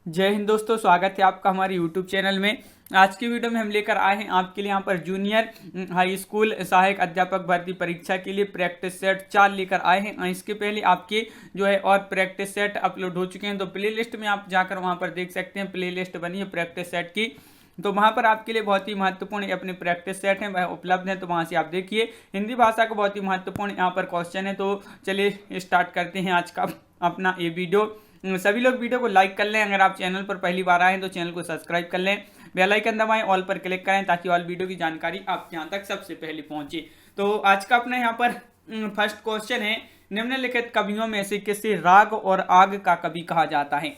जय हिंद दोस्तों, स्वागत है आपका हमारे यूट्यूब चैनल में। आज की वीडियो में हम लेकर आए हैं आपके लिए यहाँ पर जूनियर हाई स्कूल सहायक अध्यापक भर्ती परीक्षा के लिए प्रैक्टिस सेट 4 लेकर आए हैं। इसके पहले आपके जो है और प्रैक्टिस सेट अपलोड हो चुके हैं, तो प्ले लिस्ट में आप जाकर वहाँ पर देख सकते हैं। प्ले लिस्ट बनी है प्रैक्टिस सेट की, तो वहाँ पर आपके लिए बहुत ही महत्वपूर्ण अपने प्रैक्टिस सेट हैं वह उपलब्ध हैं, तो वहाँ से आप देखिए। हिंदी भाषा का बहुत ही महत्वपूर्ण यहाँ पर क्वेश्चन है, तो चलिए स्टार्ट करते हैं आज का अपना ये वीडियो। सभी लोग वीडियो को लाइक कर लें। अगर आप चैनल पर पहली बार आए हैं तो चैनल को सब्सक्राइब कर लें, बेल आइकन दबाएं, ऑल पर क्लिक करें ताकि ऑल वीडियो की जानकारी आपके यहाँ तक सबसे पहले पहुंचे। तो आज का अपना यहाँ पर फर्स्ट क्वेश्चन है, निम्नलिखित कवियों में से किसे राग और आग का कवि कहा जाता है?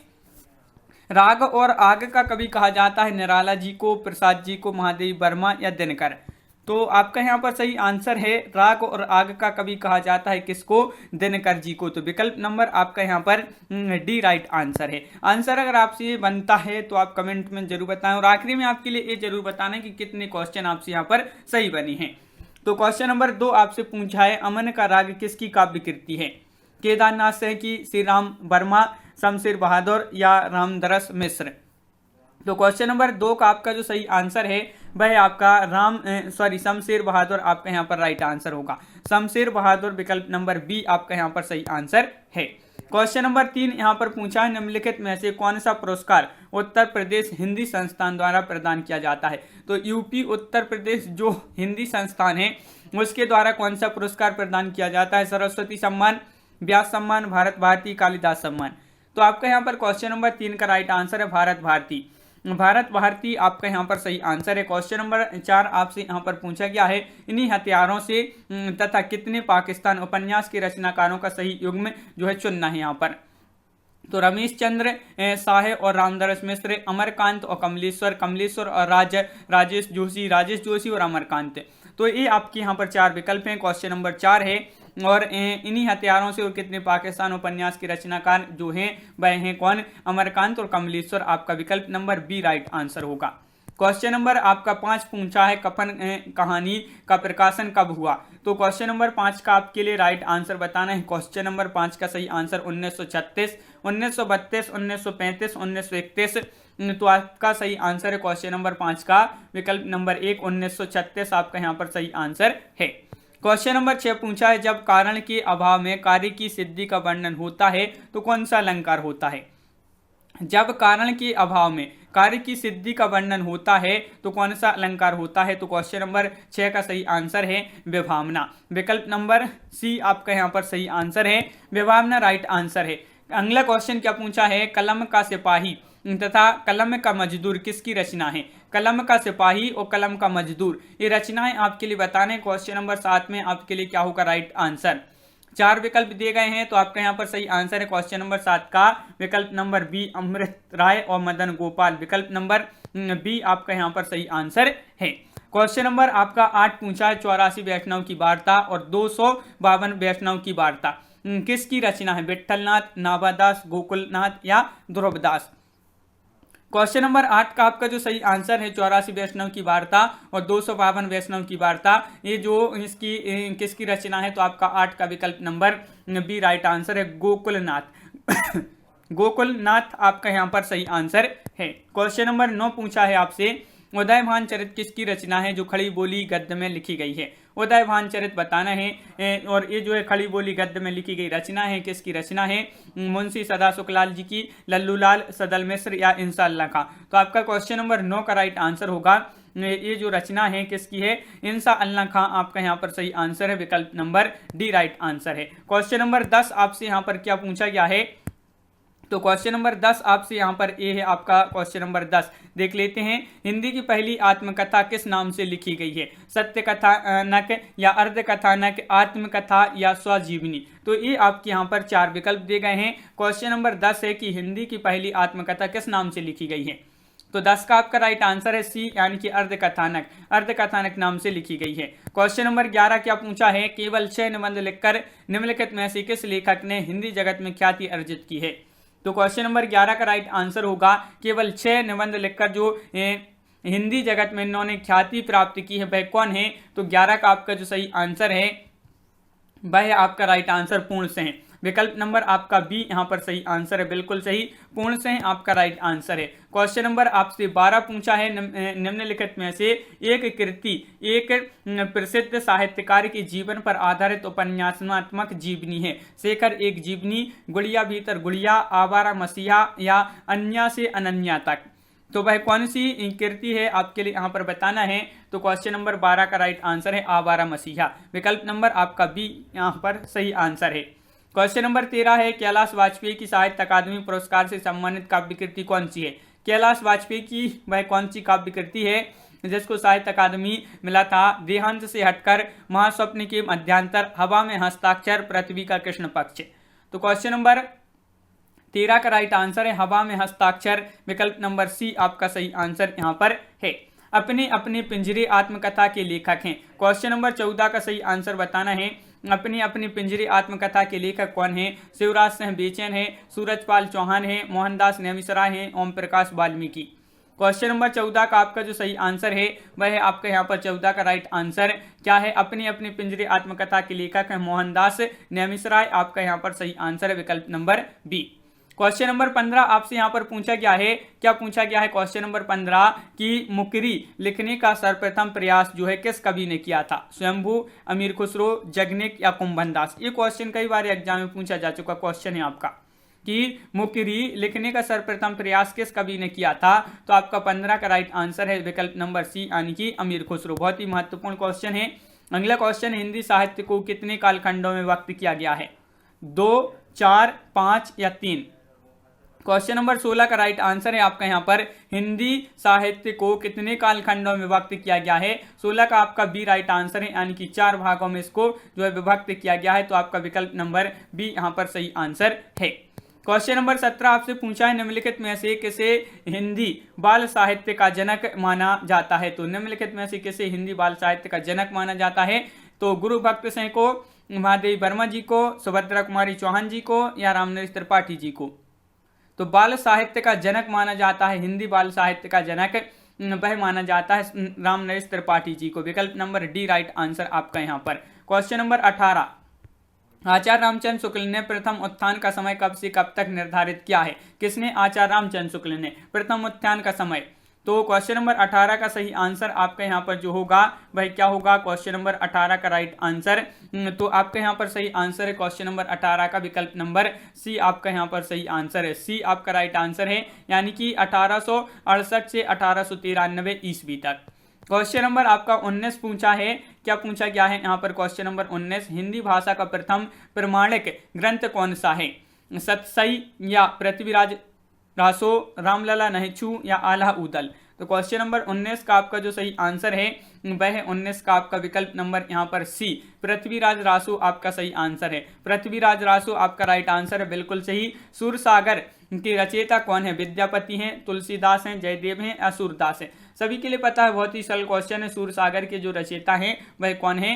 राग और आग का कवि कहा जाता है निराला जी को, प्रसाद जी को, महादेवी वर्मा या दिनकर। तो आपका यहाँ पर सही आंसर है राग और आग का कवि कहा जाता है किसको? दिनकर जी को। तो विकल्प नंबर आपका यहाँ पर डी राइट आंसर है। आंसर अगर आपसे ये बनता है तो आप कमेंट में जरूर बताएं, और आखिरी में आपके लिए ये जरूर बताना है कि कितने क्वेश्चन आपसे यहाँ पर सही बनी है। तो क्वेश्चन नंबर 2 आपसे पूछा है, अमन का राग किसकी काव्य कृति है? केदारनाथ सिंह की, श्री राम वर्मा, शमशेर बहादुर या रामदरस मिश्र। तो क्वेश्चन नंबर 2 का आपका जो सही आंसर है वह आपका शमशेर बहादुर आपका यहाँ पर राइट आंसर होगा। शमशेर बहादुर विकल्प नंबर बी आपका यहाँ पर सही आंसर है। क्वेश्चन नंबर 3 यहाँ पर पूछा है, निम्नलिखित में से कौन सा पुरस्कार उत्तर प्रदेश हिंदी संस्थान द्वारा प्रदान किया जाता है? तो यूपी उत्तर प्रदेश जो हिंदी संस्थान है उसके द्वारा कौन सा पुरस्कार प्रदान किया जाता है? सरस्वती सम्मान, व्यास सम्मान, भारत भारती, कालिदास सम्मान। तो आपका यहाँ पर क्वेश्चन नंबर 3 का राइट आंसर है भारत भारती। भारत भारती आपका यहाँ पर सही आंसर है। क्वेश्चन नंबर 4 आपसे यहाँ पर पूछा गया है, इन्हीं हथियारों से तथा कितने पाकिस्तान उपन्यास के रचनाकारों का सही युग्म जो है चुनना है यहाँ पर? तो रमेश चंद्र साहे और रामदरस मिश्र, अमरकांत और कमलेश्वर और राजेश जोशी और अमरकांत। तो ये आपके यहाँ पर 4 विकल्प हैं। क्वेश्चन नंबर 4 है, और इन्हीं हथियारों से और कितने पाकिस्तान उपन्यास के रचनाकार जो हैं वह हैं कौन? अमरकांत और कमलेश्वर। आपका विकल्प नंबर बी राइट आंसर होगा। क्वेश्चन नंबर आपका 5 पूछा है, कफन कहानी का प्रकाशन कब हुआ? तो क्वेश्चन नंबर 5 का आपके लिए राइट आंसर बताना है। क्वेश्चन नंबर 5 का सही आंसर 1936, 1932, 1935, 1931। तो आपका सही आंसर है क्वेश्चन नंबर 5 का विकल्प नंबर 1 1936 आपका यहाँ पर सही आंसर है। क्वेश्चन नंबर 6 पूछा है, जब कारण के अभाव में कार्य की सिद्धि का वर्णन होता है तो कौन सा अलंकार होता है? जब कारण के अभाव में कार्य की सिद्धि का वर्णन होता है तो कौन सा अलंकार होता है? तो क्वेश्चन नंबर 6 का सही आंसर है विभावना। विकल्प नंबर सी आपका यहाँ पर सही आंसर है, विभावना राइट आंसर है। अगला क्वेश्चन क्या पूछा है, कलम का सिपाही तथा कलम का मजदूर किसकी रचना है? कलम का सिपाही और कलम का मजदूर ये रचनाएं आपके लिए बताने। क्वेश्चन नंबर 7 में आपके लिए क्या होगा राइट आंसर? 4 विकल्प दिए गए हैं, तो आपका यहाँ पर सही आंसर है क्वेश्चन नंबर 7 का विकल्प नंबर बी अमृत राय और मदन गोपाल। विकल्प नंबर बी आपका यहाँ पर सही आंसर है। क्वेश्चन नंबर आपका 8 पूछा है, 84 वैष्णव की वार्ता और 252 वैष्णव की वार्ता किसकी रचना है? विठलनाथ, नाभादास, गोकुलनाथ या ध्रुवदास। क्वेश्चन नंबर 8 का आपका जो सही आंसर है 84 वैष्णव की वार्ता और 252 वैष्णव की वार्ता, ये जो इसकी किसकी रचना है? तो आपका 8 का विकल्प नंबर बी राइट आंसर है, गोकुलनाथ। गोकुलनाथ आपका यहाँ पर सही आंसर है। क्वेश्चन नंबर 9 पूछा है आपसे, उदयभान चरित किसकी रचना है जो खड़ी बोली गद्य में लिखी गई है? उदयभान चरित बताना है, और ये जो है खड़ी बोली गद्य में लिखी गई रचना है किसकी रचना है? मुंशी सदा सुखलाल जी की, लल्लूलाल, सदल मिश्र या इंशाअल्लाह खां। तो आपका क्वेश्चन नंबर 9 का राइट आंसर होगा, ये जो रचना है किसकी है? इंशाअल्लाह खां आपका यहाँ पर सही आंसर है, विकल्प नंबर डी राइट आंसर है। क्वेश्चन नंबर 10 आपसे यहाँ पर क्या पूछा गया है? तो क्वेश्चन नंबर 10 आपसे यहाँ पर ये है आपका क्वेश्चन नंबर 10 देख लेते हैं। हिंदी की पहली आत्मकथा किस नाम से लिखी गई है? सत्य कथानक या अर्ध कथानक, आत्मकथा या स्वजीवनी। तो ये आपके यहाँ पर 4 विकल्प दिए गए हैं। क्वेश्चन नंबर 10 है कि हिंदी की पहली आत्मकथा किस नाम से लिखी गई है? तो 10 का आपका राइट आंसर है सी, यानी कि अर्ध कथानक नाम से लिखी गई है। क्वेश्चन नंबर 11 क्या पूछा है, केवल 6 निबंध लिखकर निम्नलिखित में से किस लेखक ने हिंदी जगत में ख्याति अर्जित की है? तो क्वेश्चन नंबर 11 का राइट आंसर होगा, केवल 6 निबंध लिखकर जो हिंदी जगत में इन्होंने ख्याति प्राप्त की है वह कौन है? तो 11 का आपका जो सही आंसर है वह आपका राइट आंसर पूर्ण से है। विकल्प नंबर आपका बी यहाँ पर सही आंसर है, बिल्कुल सही, पूर्ण से आपका राइट आंसर है। क्वेश्चन नंबर आपसे 12 पूछा है, निम्नलिखित में से एक कृति एक प्रसिद्ध साहित्यकार के जीवन पर आधारित उपन्यासात्मक जीवनी है। शेखर एक जीवनी, गुड़िया भीतर गुड़िया, आवारा मसीहा या अन्या से अनन्या तक। तो वह कौन सी कृति है आपके लिए यहाँ पर बताना है। तो क्वेश्चन नंबर 12 का राइट आंसर है आवारा मसीहा, विकल्प नंबर आपका बी यहाँ पर सही आंसर है। क्वेश्चन नंबर 13 है, कैलाश वाजपेयी की साहित्य अकादमी पुरस्कार से सम्मानित काव्य कृति कौन सी है। कैलाश वाजपेयी की वह कौन सी काव्य कृति है जिसको साहित्य अकादमी मिला था। देहांत से हटकर, महास्वप्न के मध्यांतर, हवा में हस्ताक्षर, पृथ्वी का कृष्ण पक्ष। तो क्वेश्चन नंबर 13 का राइट आंसर है हवा में हस्ताक्षर, विकल्प नंबर सी आपका सही आंसर यहाँ पर है। अपने अपने पिंजरे आत्मकथा के लेखक हैं। क्वेश्चन नंबर 14 का सही आंसर बताना है। अपने अपने पिंजरे आत्मकथा के लेखक कौन है। शिवराज सिंह बेचैन है, सूरजपाल चौहान है, मोहनदास नेमिसराय है, ओम प्रकाश वाल्मीकि। क्वेश्चन नंबर 14 का आपका जो सही आंसर है वह है आपका यहाँ पर 14 का राइट आंसर क्या है। अपने अपने पिंजरे आत्मकथा के लेखक है मोहनदास नेमिसराय, आपका यहाँ पर सही आंसर है, विकल्प नंबर बी। क्वेश्चन नंबर 15 आपसे यहाँ पर पूछा गया है, क्या पूछा गया है क्वेश्चन नंबर 15 की मुकरी लिखने का सर्वप्रथम प्रयास जो है किस कवि ने किया था। स्वयंभू, अमीर खुसरो, जगनिक या कुंभनदास। ये क्वेश्चन कई बार एग्जाम में पूछा जा चुका क्वेश्चन है आपका कि मुकरी लिखने का सर्वप्रथम प्रयास किस कवि ने किया था। तो आपका 15 का राइट आंसर है, विकल्प नंबर सी यानी कि अमीर खुसरो। बहुत ही महत्वपूर्ण क्वेश्चन है। अगला क्वेश्चन, हिंदी साहित्य को कितने कालखंडों में व्यक्त किया गया है। 2, 4, 5 या 3। क्वेश्चन नंबर 16 का राइट आंसर है आपका यहाँ पर हिंदी साहित्य को कितने कालखंडों में विभक्त किया गया है। 16 का आपका बी राइट आंसर है, यानी कि 4 भागों में इसको जो है विभक्त किया गया है। तो आपका विकल्प नंबर बी यहाँ पर सही आंसर है। क्वेश्चन नंबर 17 आपसे पूछा है, निम्नलिखित में से किसे हिंदी बाल साहित्य का जनक माना जाता है। तो निम्नलिखित में से किसे हिंदी बाल साहित्य का जनक माना जाता है। तो गुरु भक्त सिंह को, महादेवी वर्मा जी को, सुभद्रा कुमारी चौहान जी को या रामनरेश त्रिपाठी जी को। तो बाल साहित्य का जनक माना जाता है, हिंदी बाल साहित्य का जनक वह माना जाता है रामनरेश त्रिपाठी जी को, विकल्प नंबर डी राइट आंसर आपका यहाँ पर। क्वेश्चन नंबर 18, आचार्य रामचंद्र शुक्ल ने प्रथम उत्थान का समय कब से कब तक निर्धारित किया है। किसने, आचार्य रामचंद्र शुक्ल ने प्रथम उत्थान का समय। तो क्वेश्चन नंबर 18 का सही आंसर आपका यहाँ पर जो होगा वह क्या होगा। क्वेश्चन नंबर 18 का राइट आंसर तो आपका यहाँ पर सही आंसर है क्वेश्चन नंबर 18 का, विकल्प नंबर सी आपका यहाँ पर सही आंसर है। सी आपका राइट आंसर है, यानी कि 1868 से 1893 ईस्वी तक। क्वेश्चन नंबर आपका 19 पूछा है, क्या पूछा गया है यहाँ पर क्वेश्चन नंबर 19, हिंदी भाषा का प्रथम प्रमाणिक ग्रंथ कौन सा है। सतसई या पृथ्वीराज रासो, रामलला नहिछु या आल्हा उदल। तो क्वेश्चन नंबर 19 का आपका जो सही आंसर है वह है 19 का आपका विकल्प नंबर यहाँ पर सी, पृथ्वीराज रासो आपका सही आंसर है। पृथ्वीराज रासो आपका राइट आंसर है, बिल्कुल सही। सूरसागर के रचयिता कौन है। विद्यापति हैं, तुलसीदास हैं, जयदेव हैं या सूरदास हैं। सभी के लिए पता है, बहुत ही सरल क्वेश्चन है। सूरसागर के जो रचयिता हैं वह कौन है।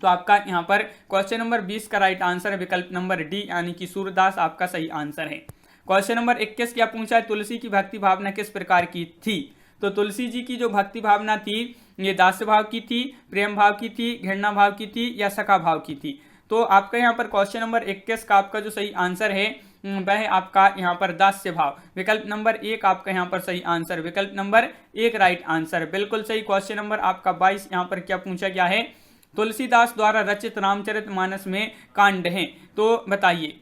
तो आपका यहाँ पर क्वेश्चन नंबर 20 का राइट आंसर है, विकल्प नंबर डी यानी कि सूरदास आपका सही आंसर है। क्वेश्चन नंबर 21 क्या पूछा है, तुलसी की भक्ति भावना किस प्रकार की थी। तो तुलसी जी की जो भक्ति भावना थी ये दास्य भाव की थी, प्रेम भाव की थी, घृणा भाव की थी या सखा भाव की थी। तो आपका यहाँ पर क्वेश्चन नंबर 21 का आपका जो सही आंसर है वह आपका यहाँ पर दास्य भाव, विकल्प नंबर 1 आपका यहाँ पर सही आंसर, विकल्प नंबर 1 राइट आंसर, बिल्कुल सही। क्वेश्चन नंबर आपका 22 यहाँ पर क्या पूछा गया है, तुलसीदास द्वारा रचित रामचरितमानस में कांड हैं, तो बताइए।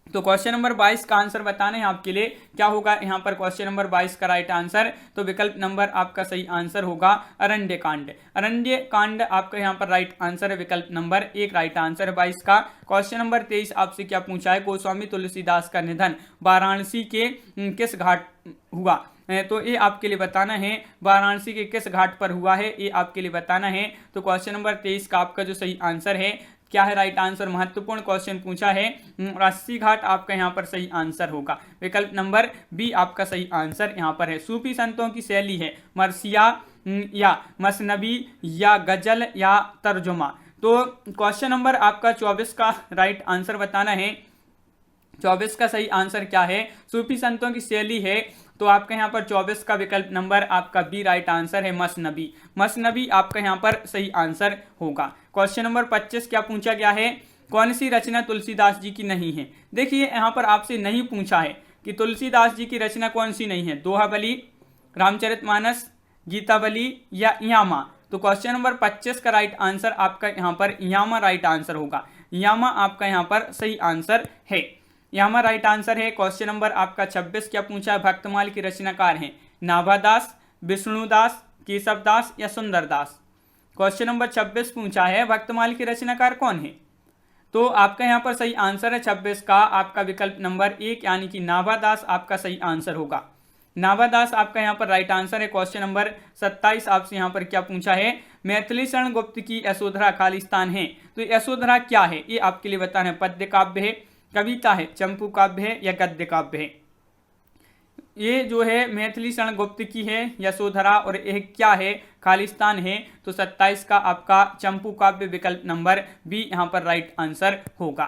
तो क्वेश्चन नंबर 22 का आंसर बताना है आपके लिए, क्या होगा यहाँ पर क्वेश्चन नंबर 22 का राइट आंसर। तो विकल्प नंबर आपका सही आंसर होगा अरण्य कांड। अरण्य कांड आपका यहाँ पर राइट आंसर है, विकल्प नंबर 1 राइट आंसर है 22 का। क्वेश्चन नंबर 23 आपसे क्या पूछा है, गोस्वामी तुलसीदास का निधन वाराणसी के किस घाट हुआ। तो ये आपके लिए बताना है, वाराणसी के किस घाट पर हुआ है ये आपके लिए बताना है। तो क्वेश्चन नंबर 23 का आपका जो सही आंसर है क्या है राइट आंसर, महत्वपूर्ण क्वेश्चन पूछा है, अस्सी घाट आपका यहाँ पर सही आंसर होगा, विकल्प नंबर बी आपका सही आंसर यहाँ पर है। सूफी संतों की शैली है मरसिया या मसनबी या गजल या तर्जुमा। तो क्वेश्चन नंबर आपका 24 का राइट आंसर बताना है, 24 का सही आंसर क्या है, सूफी संतों की शैली है। तो आपका यहाँ पर 24 का विकल्प नंबर आपका बी राइट आंसर है, मसनबी। मसनबी आपका यहाँ पर सही आंसर होगा। क्वेश्चन नंबर 25 क्या पूछा गया है, कौन सी रचना तुलसीदास जी की नहीं है? देखिए यहाँ पर आपसे नहीं पूछा है कि तुलसीदास जी की रचना कौन सी नहीं है, दोहाबली, रामचरितमानस, गीतावली या यामा। तो क्वेश्चन नंबर 25 का राइट आंसर आपका यहाँ पर यामा राइट आंसर होगा। यामा आपका यहाँ पर सही आंसर है। यामा राइट आंसर है। क्वेश्चन नंबर आपका 26 क्या पूछा है? भक्तमाल की रचनाकार हैं नाभादास, विष्णुदास, केशवदास या सुंदरदास। क्वेश्चन नंबर 26 पूछा है भक्तमाल की रचनाकार कौन है? तो आपका यहाँ पर सही आंसर है 26 का आपका विकल्प नंबर 1 यानी कि नाभादास आपका सही आंसर होगा। नाभादास आपका यहाँ पर राइट आंसर है। क्वेश्चन नंबर 27 आपसे यहाँ पर क्या पूछा है? मैथिली शरण गुप्त की यशोधरा खालिस्तान है। तो यशोधरा क्या है ये आपके लिए बताना है। पद्य काव्य है, कविता है, चंपू काव्य है या गद्य काव्य है? ये जो है मैथिली शरण गुप्त की है यशोधरा और एक क्या है? खालिस्तान है। तो 27 का आपका चंपू काव्य विकल्प नंबर बी यहाँ पर राइट आंसर होगा।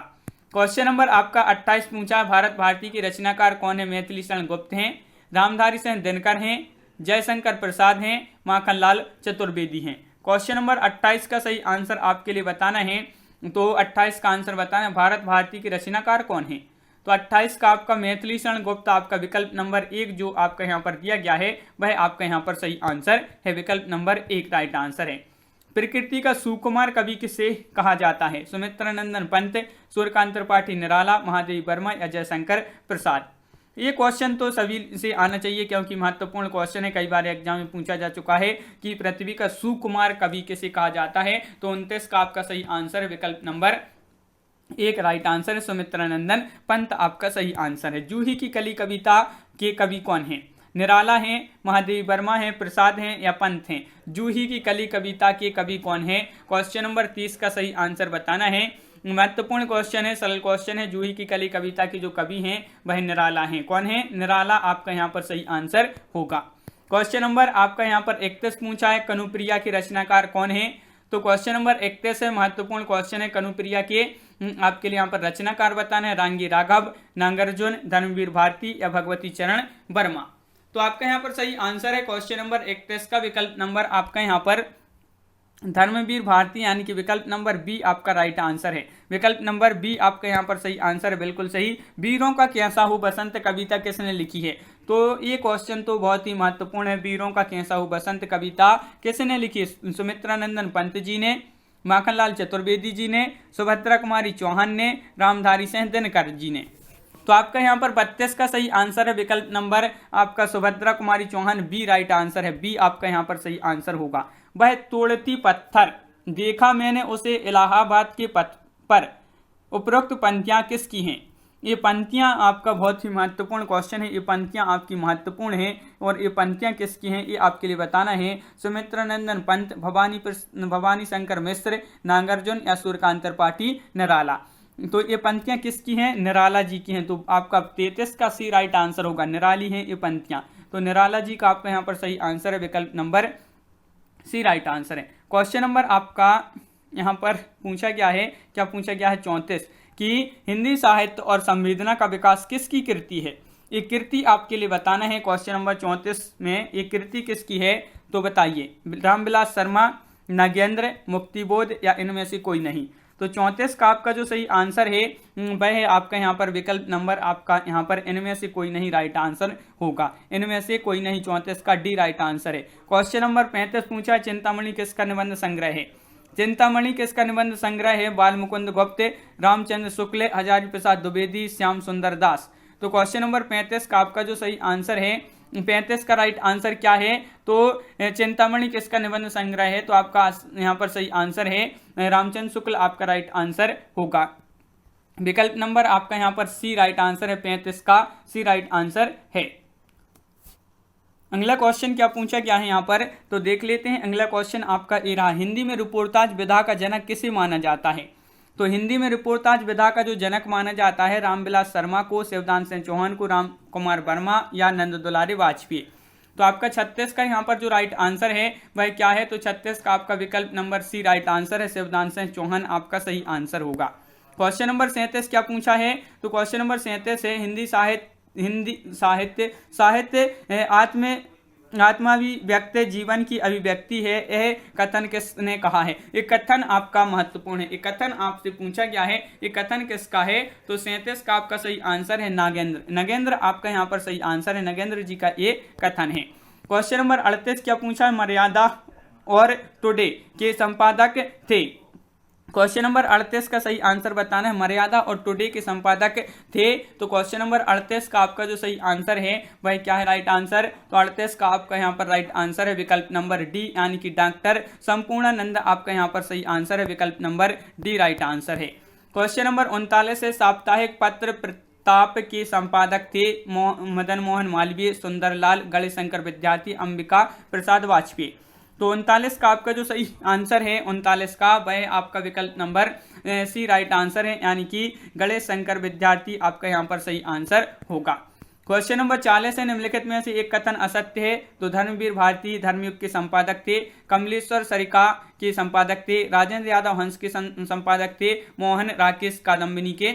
क्वेश्चन नंबर आपका 28 पूछा भारत भारती की रचनाकार कौन है? मैथिली शरण गुप्त हैं, रामधारी सिंह दिनकर हैं, जयशंकर प्रसाद हैं, माखनलाल चतुर्वेदी हैं। क्वेश्चन नंबर 28 का सही आंसर आपके लिए बताना है। तो 28 का आंसर बताना है भारत भारती की रचनाकार कौन है? तो 28 का आपका मैथिली शरण गुप्त आपका विकल्प नंबर 1 जो आपका यहाँ पर दिया गया है वह आपका यहाँ पर सही आंसर है। विकल्प नंबर 1 राइट आंसर है। प्रकृति का सुकुमार कवि किसे कहा जाता है? सुमित्रानंदन पंत, सूर्यकांत त्रिपाठी निराला, महादेवी वर्मा या जयशंकर प्रसाद। ये क्वेश्चन तो सभी से आना चाहिए क्योंकि महत्वपूर्ण क्वेश्चन है, कई बार एग्जाम में पूछा जा चुका है कि पृथ्वी का सुकुमार कवि किसे कहा जाता है। तो 29 का आपका सही आंसर है। विकल्प नंबर 1 राइट आंसर है। सुमित्रानंदन पंत आपका सही आंसर है। जूही की कली कविता के कवि कौन है? निराला हैं, महादेवी वर्मा हैं, प्रसाद हैं या पंत हैं? जूही की कली कविता के कवि कौन है? क्वेश्चन नंबर 30 का सही आंसर बताना है। महत्वपूर्ण क्वेश्चन है, सरल क्वेश्चन है। जूही की कली कविता के जो कवि हैं वह निराला हैं। कौन है? निराला आपका यहाँ पर सही आंसर होगा। क्वेश्चन नंबर आपका यहाँ पर 31 पूछा है कनुप्रिया के रचनाकार कौन है? तो क्वेश्चन नंबर 31 है, महत्वपूर्ण क्वेश्चन है। कनुप्रिया के आपके लिए यहाँ पर रचनाकार बताना है। रांगी राघव, नागार्जुन, धर्मवीर भारती या भगवती चरण वर्मा। तो आपका यहाँ पर सही आंसर है क्वेश्चन नंबर 31 का विकल्प नंबर आपका यहाँ पर धर्मवीर भारती यानी कि विकल्प नंबर बी आपका राइट आंसर है। विकल्प नंबर बी आपका यहाँ पर सही आंसर है, बिल्कुल सही। वीरों का कैसा हो बसंत कविता किसने लिखी है? तो ये क्वेश्चन तो बहुत ही महत्वपूर्ण है। वीरों का कैसा हो बसंत कविता किसने लिखी? सुमित्रानंदन पंत जी ने, माखनलाल चतुर्वेदी जी ने, सुभद्रा कुमारी चौहान ने, रामधारी सिंह दिनकर जी ने। तो आपका यहाँ पर 32 का सही आंसर है। विकल्प नंबर आपका Subhadra Kumari Chauhan B right answer है। बी आपका यहाँ पर सही आंसर होगा। वह तोड़ती पत्थर देखा मैंने उसे इलाहाबाद के पथ पर, उपरोक्त पंक्तियां किसकी हैं? ये पंक्तियां आपका बहुत ही महत्वपूर्ण क्वेश्चन है। ये पंक्तियां आपकी महत्वपूर्ण हैं और ये पंक्तियां किसकी हैं ये आपके लिए बताना है। सुमित्रानंदन पंत, भवानी शंकर मिश्र, नागार्जुन या सूर्यकांत त्रिपाठी निराला। तो ये पंक्तियां किसकी हैं? निराला जी की हैं। तो आपका 33 का सी राइट आंसर होगा। निराली हैं ये पंक्तियां। तो निराला जी का आपका यहाँ पर सही आंसर है। विकल्प नंबर सी राइट आंसर है। क्वेश्चन नंबर आपका यहाँ पर पूछा गया है, क्या पूछा गया है? 34 कि हिंदी साहित्य और संवेदना का विकास किसकी कृति है? ये कृति आपके लिए बताना है। क्वेश्चन नंबर 34 में ये कृति किसकी है? तो बताइए। रामविलास शर्मा, नागेंद्र, मुक्तिबोध या इनमें से कोई नहीं। तो 34 का आपका जो सही आंसर है वह है आपका यहाँ पर विकल्प नंबर आपका यहाँ पर इनमें से कोई नहीं राइट आंसर होगा। इनमें से कोई नहीं, 34 का डी राइट आंसर है। क्वेश्चन नंबर 35 पूछा चिंतामणि किसका निबंध संग्रह है? चिंतामणि किसका निबंध संग्रह है? बालमुकुंद गुप्त, रामचंद्र शुक्ल, हजारी प्रसाद द्विवेदी, श्याम सुंदर दास। तो क्वेश्चन नंबर 35 का आपका जो सही आंसर है 35 का राइट आंसर क्या है? तो चिंतामणि किसका निबंध संग्रह है? तो आपका यहाँ पर सही आंसर है रामचंद्र शुक्ल आपका राइट आंसर होगा। विकल्प नंबर आपका यहाँ पर सी राइट आंसर है। 35 का सी राइट आंसर है। अगला क्वेश्चन क्या पूछा गया है यहाँ पर तो देख लेते हैं। अगला क्वेश्चन आपका ये रहा, हिंदी में रिपोर्टाज विधा का जनक किसे माना जाता है? तो हिंदी में रिपोर्टाज विधा का जो जनक माना जाता है रामविलास शर्मा को, शिवदान सिंह चौहान को, राम कुमार वर्मा या नंद दुलारी वाजपेयी। तो आपका 36 का यहाँ पर जो राइट आंसर है वह क्या है? तो 36 का आपका विकल्प नंबर सी राइट आंसर है। शिवदान सिंह चौहान आपका सही आंसर होगा। क्वेश्चन नंबर 37 क्या पूछा है? तो क्वेश्चन नंबर 37 है हिंदी साहित्य आत्माभिव्यक्त जीवन की अभिव्यक्ति है, यह कथन किसने कहा है? ये कथन आपका महत्वपूर्ण है। ये कथन आपसे पूछा गया है, ये कथन किसका है? तो 37 का आपका सही आंसर है नागेंद्र। नगेंद्र आपका यहाँ पर सही आंसर है, नगेंद्र जी का ये कथन है। क्वेश्चन नंबर 38 क्या पूछा है? मर्यादा और टुडे के संपादक थे। क्वेश्चन नंबर 38 का सही आंसर बताना है। मर्यादा और टुडे के संपादक थे। तो क्वेश्चन नंबर 38 का आपका जो सही आंसर है वह क्या है? Right answer. तो 38 का आपका यहाँ पर राइट आंसर है विकल्प नंबर डी, यानी कि डॉक्टर संपूर्णानंद आपका यहाँ पर सही आंसर है, विकल्प नंबर डी राइट आंसर है। क्वेश्चन नंबर 39 है, साप्ताहिक पत्र प्रताप के संपादक थे मदन मोहन मालवीय, सुंदरलाल, गणेशंकर विद्यार्थी, अंबिका प्रसाद वाजपेयी। तो 39 का आपका जो सही आंसर है 39 का वह आपका विकल्प नंबर सी राइट आंसर है, यानी कि गणेशंकर विद्यार्थी आपका यहाँ पर सही आंसर होगा। क्वेश्चन नंबर 40 है, निम्नलिखित में से एक कथन असत्य है। तो धर्मवीर भारती धर्मयुग के संपादक थे, कमलेश्वर सरिका के संपादक थे, राजेंद्र यादव हंस के संपादक थे, मोहन राकेश कादम्बिनी के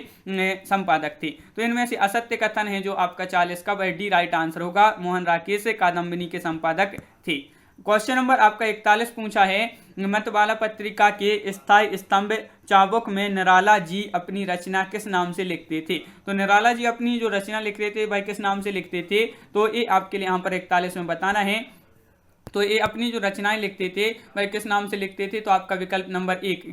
संपादक थे। तो इनमें से असत्य कथन है जो आपका 40 का वह डी राइट आंसर होगा, मोहन राकेश कादम्बिनी के संपादक थे। क्वेश्चन नंबर आपका 41 पूछा है, मतवाला पत्रिका के स्थायी स्तंभ चाबुक में निराला जी अपनी रचना किस नाम से लिखते थे? तो निराला जी अपनी जो रचना लिखते थे भाई किस नाम से लिखते थे? तो ये आपके लिए यहाँ पर 41 में बताना है। तो ये अपनी जो रचनाएं लिखते थे वह किस नाम से लिखते थे? तो आपका विकल्प नंबर 1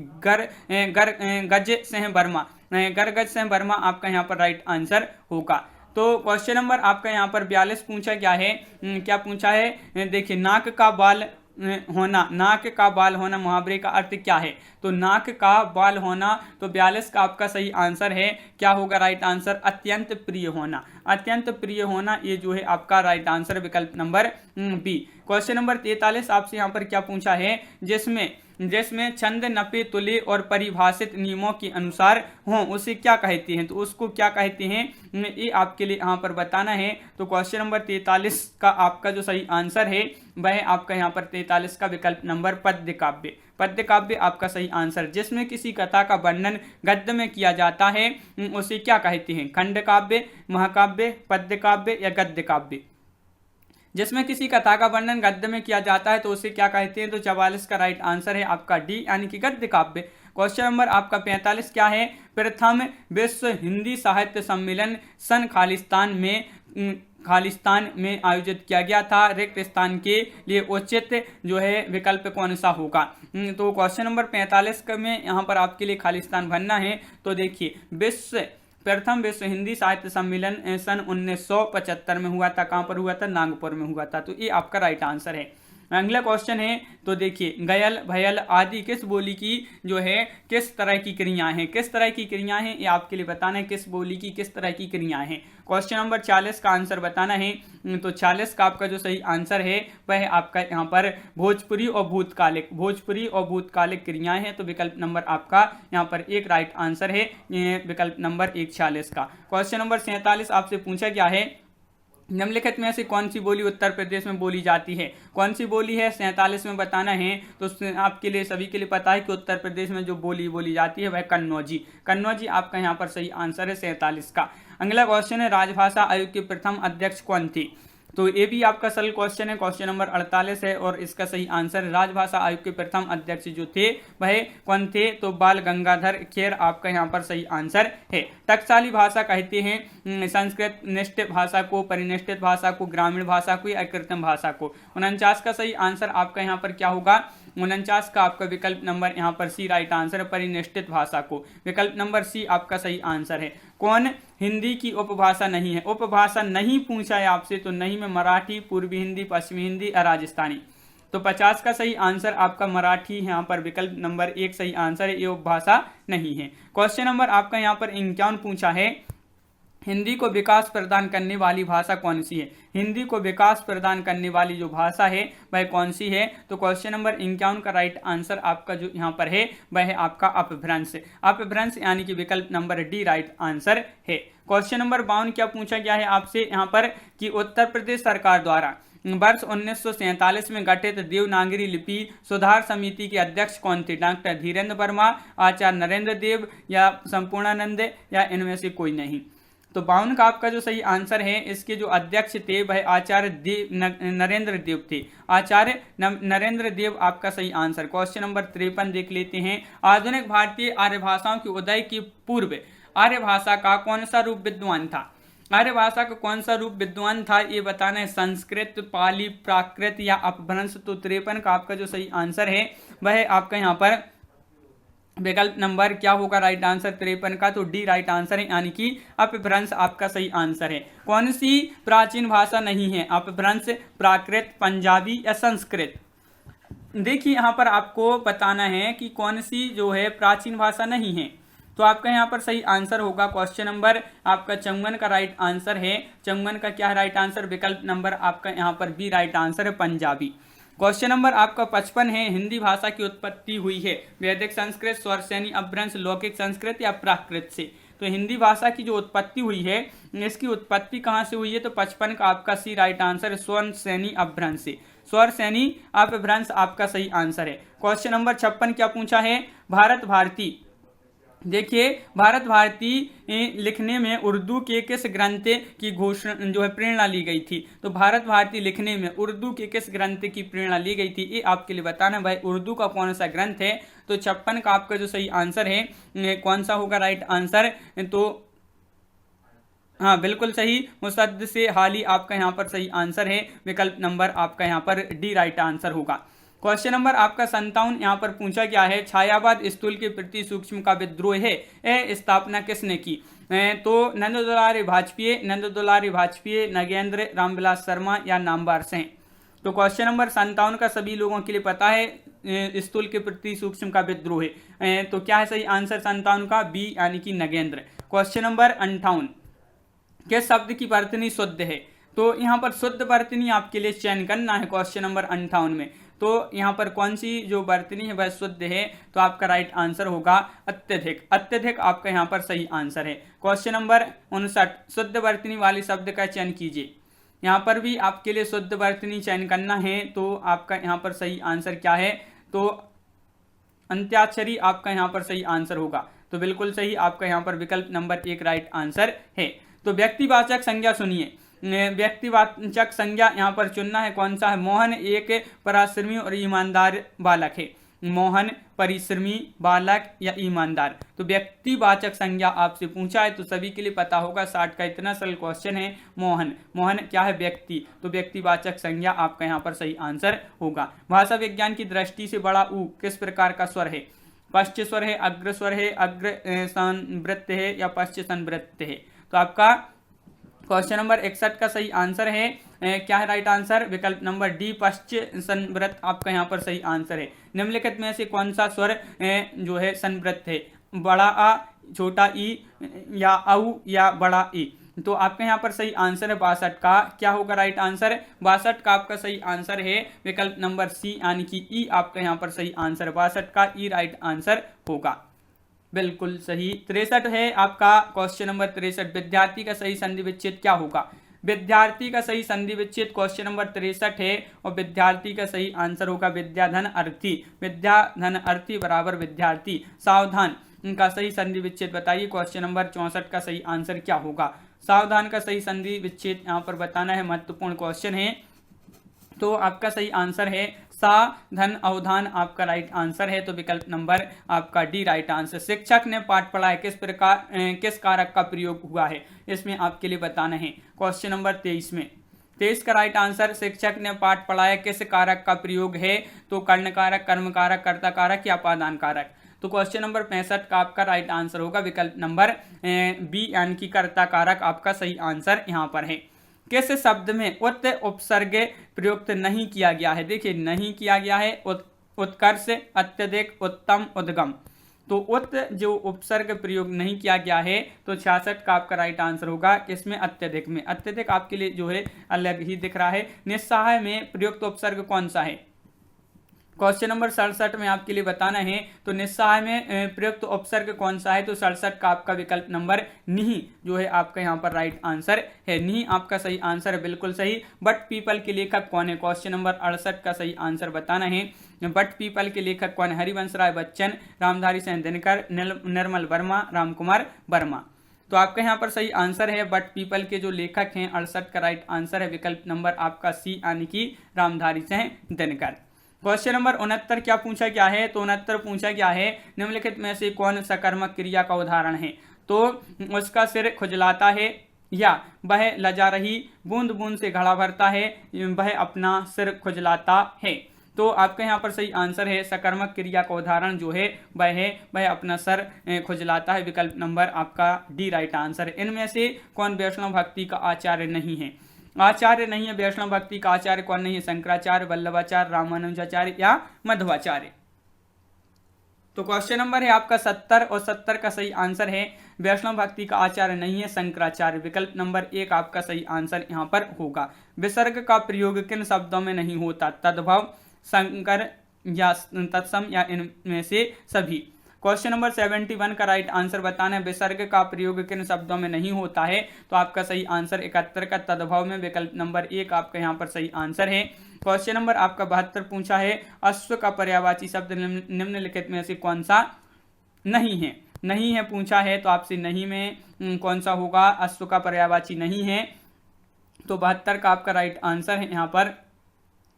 गज सिंह वर्मा, गज सिंह वर्मा आपका यहाँ पर राइट आंसर होगा। तो क्वेश्चन नंबर आपका यहाँ पर 42 पूछा गया है। क्या पूछा है? देखिए, नाक का बाल होना मुहावरे का अर्थ क्या है? तो नाक का बाल होना, तो 42 का आपका सही आंसर है, क्या होगा राइट आंसर? अत्यंत प्रिय होना। अत्यंत प्रिय होना ये जो है आपका राइट आंसर, विकल्प नंबर बी। क्वेश्चन नंबर 43 आपसे यहाँ पर क्या पूछा है? जिसमें छंद नपे तुले और परिभाषित नियमों के अनुसार हों उसे क्या कहते हैं? तो उसको क्या कहते हैं ये आपके लिए यहाँ पर बताना है। तो क्वेश्चन नंबर 43 का आपका जो सही आंसर है वह आपका यहाँ पर 43 का विकल्प नंबर पद्य काव्य। पद्य काव्य आपका सही आंसर। जिसमें किसी कथा का वर्णन गद्य में किया जाता है उसे क्या कहते हैं? खंड काव्य, महाकाव्य, पद्य काव्य या गद्य काव्य? जिसमें किसी कथा का वर्णन गद्य में किया जाता है तो उसे क्या कहते हैं? तो 44 का राइट आंसर है आपका डी, यानी कि गद्य काव्य। क्वेश्चन नंबर आपका 45 क्या है? प्रथम विश्व हिंदी साहित्य सम्मेलन सन खालिस्तान में आयोजित किया गया था। रिक्त स्थान के लिए उचित जो है विकल्प कौन सा होगा? तो क्वेश्चन नंबर 45 में यहाँ पर आपके लिए खालिस्तान भरना है। तो देखिए, प्रथम विश्व हिंदी साहित्य सम्मेलन सन 1975 में हुआ था। कहाँ पर हुआ था? नागपुर में हुआ था। तो ये आपका राइट आंसर है। अगला क्वेश्चन है, तो देखिए, गयल, भयल आदि किस बोली की जो है किस तरह की क्रियाएं हैं? किस तरह की क्रियाएं हैं ये आपके लिए बताना है, किस बोली की किस तरह की क्रियाएं हैं। क्वेश्चन नंबर 40 का आंसर बताना है। तो 40 का आपका जो सही आंसर है वह आपका यहाँ पर भोजपुरी और भूतकालिक क्रियाएं हैं। तो विकल्प नंबर आपका यहाँ पर एक राइट आंसर है, विकल्प नंबर 46 का। क्वेश्चन नंबर 47 आपसे पूछा गया है, निम्नलिखित में से कौन सी बोली उत्तर प्रदेश में बोली जाती है? कौन सी बोली है 47 में बताना है। तो आपके लिए सभी के लिए पता है कि उत्तर प्रदेश में जो बोली जाती है वह कन्नौजी आपका यहाँ पर सही आंसर है 47 का। अगला क्वेश्चन है, राजभाषा आयोग के प्रथम अध्यक्ष कौन थे? तो ये भी आपका सरल क्वेश्चन है, क्वेश्चन नंबर 48 है और इसका सही आंसर राजभाषा आयोग के प्रथम अध्यक्ष जो थे वह कौन थे? तो बाल गंगाधर खेर आपका यहाँ पर सही आंसर है। टकसाली भाषा कहते हैं संस्कृत निष्ठ भाषा को, परिनिष्ठित भाषा को, ग्रामीण भाषा को या कृत्रिम भाषा को। 49 का सही आंसर आपका यहाँ पर क्या होगा? 49 का आपका विकल्प नंबर यहाँ पर सी राइट आंसर, परिनिष्ठित भाषा को। विकल्प नंबर सी आपका सही आंसर है। कौन हिंदी की उपभाषा नहीं है? उपभाषा नहीं पूछा है आपसे, तो नहीं में मराठी, पूर्वी हिंदी, पश्चिमी हिंदी या राजस्थानी। तो 50 का सही आंसर आपका मराठी यहाँ पर विकल्प नंबर 1 सही आंसर है, ये उपभाषा नहीं है। क्वेश्चन नंबर आपका यहाँ पर 51 पूछा है, हिंदी को विकास प्रदान करने वाली भाषा कौन सी है? हिंदी को विकास प्रदान करने वाली जो भाषा है वह कौन सी है? तो क्वेश्चन नंबर 51 का राइट आंसर आपका जो यहाँ पर है वह है आपका अपभ्रंश यानी कि विकल्प नंबर डी राइट आंसर है। क्वेश्चन नंबर 52 क्या पूछा गया है आपसे यहाँ पर कि उत्तर प्रदेश सरकार द्वारा वर्ष 1947 में गठित देवनागरी लिपि सुधार समिति के अध्यक्ष कौन थे? डॉक्टर धीरेन्द्र वर्मा, आचार्य नरेंद्र देव या संपूर्णानंद या इनमें से कोई नहीं। तो 52 का आपका जो सही आंसर है, इसके जो अध्यक्ष थे वह आचार्य नरेंद्र देव थे। आचार्य नरेंद्र देव आपका सही आंसर। क्वेश्चन नंबर 53 देख लेते हैं। आधुनिक भारतीय आर्य भाषाओं के उदय के पूर्व आर्य भाषा का कौन सा रूप विद्यमान था? आर्य भाषा का कौन सा रूप विद्यमान था ये बताना है। संस्कृत, पाली, प्राकृत या अपभ्रंश। तो 53 का आपका जो सही आंसर है वह आपका यहाँ पर विकल्प नंबर क्या होगा राइट आंसर 53 का? तो डी राइट आंसर है, यानी कि अपभ्रंश आपका सही आंसर है। कौन सी प्राचीन भाषा नहीं है? अपभ्रंश, प्राकृत, पंजाबी या संस्कृत। देखिए यहाँ पर आपको बताना है कि कौन सी जो है प्राचीन भाषा नहीं है। तो आपका यहाँ पर सही आंसर होगा क्वेश्चन नंबर आपका 54 का राइट आंसर है। 54 का क्या है राइट आंसर? विकल्प नंबर आपका यहाँ पर बी राइट आंसर है, पंजाबी। क्वेश्चन नंबर आपका 55 है। हिंदी भाषा की उत्पत्ति हुई है वैदिक संस्कृत, स्वर सैनी, अपभ्रंश, लौकिक संस्कृत या प्राकृत से। तो हिंदी भाषा की जो उत्पत्ति हुई है, इसकी उत्पत्ति कहाँ से हुई है? तो 55 का आपका सी राइट आंसर है, स्वर सैनी अपभ्रंश से। स्वर सैनी अपभ्रंश आपका सही आंसर है। क्वेश्चन नंबर 56 क्या पूछा है? भारत भारती, देखिए भारत भारती लिखने में उर्दू के किस ग्रंथ की घोषणा जो है प्रेरणा ली गई थी? तो भारत भारती लिखने में उर्दू के किस ग्रंथ की प्रेरणा ली गई थी, ये आपके लिए बताना भाई उर्दू का कौन सा ग्रंथ है। तो 56 का आपका जो सही आंसर है कौन सा होगा राइट आंसर? तो हाँ बिल्कुल सही, मुसद्द से हाली आपका यहाँ पर सही आंसर है। विकल्प नंबर आपका यहाँ पर डी राइट आंसर होगा। क्वेश्चन नंबर आपका 57 यहाँ पर पूछा गया है। छायावाद स्थूल के प्रति सूक्ष्म का विद्रोह है स्थापना किसने की? तो नंद दुलारी वाजपेयी, नंद दुलारी वाजपेयी, नगेंद्र, रामविलास शर्मा या नामवर सिंह। तो क्वेश्चन नंबर 57 का सभी लोगों के लिए पता है स्थूल के प्रति सूक्ष्म का विद्रोह है। तो क्या है सही आंसर 57 का? बी यानी कि नगेंद्र। क्वेश्चन नंबर 58, किस शब्द की वर्तनी शुद्ध है? तो यहाँ पर शुद्ध वर्तनी आपके लिए चयन करना है क्वेश्चन नंबर 58 में। तो यहाँ पर कौन सी जो वर्तनी है वह शुद्ध है? तो आपका राइट आंसर होगा अत्यधिक। अत्यधिक आपका यहाँ पर सही आंसर है। क्वेश्चन नंबर 59, शुद्ध वर्तनी वाले शब्द का चयन कीजिए। यहाँ पर भी आपके लिए शुद्ध वर्तनी चयन करना है। तो आपका यहाँ पर सही आंसर क्या है? तो अंत्याक्षरी आपका यहाँ पर सही आंसर होगा। तो बिल्कुल सही आपका यहाँ पर विकल्प नंबर 1 राइट आंसर है। तो व्यक्तिवाचक संज्ञा सुनिए। व्यक्तिवाचक संज्ञा यहाँ पर चुनना है कौन सा है? मोहन एक परिश्रमी और ईमानदार बालक है। मोहन परिश्रमी, बालक या ईमानदार। तो व्यक्तिवाचक संज्ञा आपसे पूछा है तो सभी के लिए पता होगा। 60 का इतना सरल क्वेश्चन है। मोहन, मोहन क्या है? व्यक्ति। तो व्यक्तिवाचक संज्ञा आपका यहाँ पर सही आंसर होगा। भाषा विज्ञान की दृष्टि से बड़ा ऊ किस प्रकार का स्वर है? पश्च स्वर है, अग्र स्वर है, अग्र संवृत्त है या पश्च संवृत्त है। तो आपका क्वेश्चन नंबर 61 का सही आंसर है क्या है राइट आंसर? विकल्प नंबर डी पश्च संवृत्त आपका यहाँ पर सही आंसर है। निम्नलिखित में से कौन सा स्वर जो है संवृत्त है? बड़ा आ, छोटा ई या औ या बड़ा ई। तो आपके यहाँ पर सही आंसर है 62 का। क्या होगा राइट आंसर? 62 का आपका सही आंसर है विकल्प नंबर सी यानी कि ई आपका यहाँ पर सही आंसर है। 62 का ई राइट आंसर होगा। बिल्कुल सही। 63 है आपका क्वेश्चन नंबर 63, विद्यार्थी का सही संधि विच्छेद क्या होगा? विद्यार्थी का सही संधि विच्छेद क्वेश्चन नंबर 63 है और विद्यार्थी का सही आंसर होगा विद्याधन अर्थी। विद्याधन अर्थी बराबर विद्यार्थी। सावधान का सही संधि विच्छेद बताइए। क्वेश्चन नंबर 64 का सही आंसर क्या होगा? सावधान का सही संधि विच्छेद यहाँ पर बताना है, महत्वपूर्ण क्वेश्चन है। तो आपका सही आंसर है साधन अवधान आपका राइट आंसर है। तो विकल्प नंबर आपका डी राइट आंसर। शिक्षक ने पाठ पढ़ाया किस प्रकार किस कारक का प्रयोग हुआ है? इसमें आपके लिए बताना है क्वेश्चन नंबर 23 में। 23 का राइट आंसर शिक्षक ने पाठ पढ़ाया किस कारक का प्रयोग है? तो कर्ण कारक, कर्म कारक, कर्ता कारक या अपादान कारक। तो क्वेश्चन नंबर 65 का आपका राइट आंसर होगा विकल्प नंबर बी यानी कि कर्ता कारक आपका सही आंसर यहाँ पर है। किस शब्द में उत उपसर्ग प्रयुक्त नहीं किया गया है? देखिए नहीं किया गया है उत्कर्ष, अत्यधिक, उत्तम, उद्गम। तो उत जो उपसर्ग प्रयोग नहीं किया गया है तो 66 का आपका राइट आंसर होगा। किसमें? अत्यधिक में। अत्यधिक आपके लिए जो है अलग ही दिख रहा है। निस्सहाय में प्रयुक्त उपसर्ग कौन सा है? क्वेश्चन नंबर 67 में आपके लिए बताना है। तो निस्सहाय में प्रयुक्त उपसर्ग कौन सा है? तो 67 का आपका विकल्प नंबर निहि जो है आपका यहाँ पर राइट आंसर है। निहि आपका सही आंसर है, बिल्कुल सही। बट पीपल के लेखक कौन है? क्वेश्चन नंबर 68 का सही आंसर बताना है। बट पीपल के लेखक कौन है? हरिवंश राय बच्चन, रामधारी सिंह दिनकर, निर्मल वर्मा, राम कुमार वर्मा। तो आपका यहाँ पर सही आंसर है बट पीपल के जो लेखक हैं 68 का राइट आंसर है विकल्प नंबर आपका सी यानी कि रामधारी सिंह दिनकर। क्वेश्चन नंबर 69 क्या पूछा गया है, तो 69 पूछा गया है निम्नलिखित में से कौन सकर्मक क्रिया का उदाहरण है, तो उसका सिर खुजलाता है, या वह लजा रही बूंद बूंद से घड़ा भरता है, वह अपना सिर खुजलाता है। तो आपका यहाँ पर सही आंसर है सकर्मक क्रिया का उदाहरण जो है वह अपना सर खुजलाता है, विकल्प नंबर आपका डी राइट आंसर है। इनमें से कौन वैष्णव भक्ति का आचार्य नहीं है, आचार्य नहीं है वैष्णव भक्ति का आचार्य कौन नहीं है, शंकराचार्य, वल्लभाचार्य, रामानुजाचार्य या मध्वाचार्य। तो क्वेश्चन नंबर है आपका 70 और 70 का सही आंसर है वैष्णव भक्ति का आचार्य नहीं है शंकराचार्य, विकल्प नंबर 1 आपका सही आंसर यहाँ पर होगा। विसर्ग का प्रयोग किन शब्दों में नहीं होता, तद्भव, संकर या तत्सम या इनमें से सभी। क्वेश्चन नंबर 71 का राइट आंसर बताना है विसर्ग का प्रयोग किन शब्दों में नहीं होता है, तो आपका सही आंसर 71 का तद्भव में, विकल्प नंबर 1 आपका यहाँ पर सही आंसर है। क्वेश्चन नंबर आपका 72 पूछा है अश्व का पर्यायवाची शब्द निम्नलिखित में से कौन सा नहीं है, नहीं है पूछा है, तो आपसे नहीं में कौन सा होगा, अश्व का पर्यायवाची नहीं है, तो 72 का आपका राइट आंसर है यहाँ पर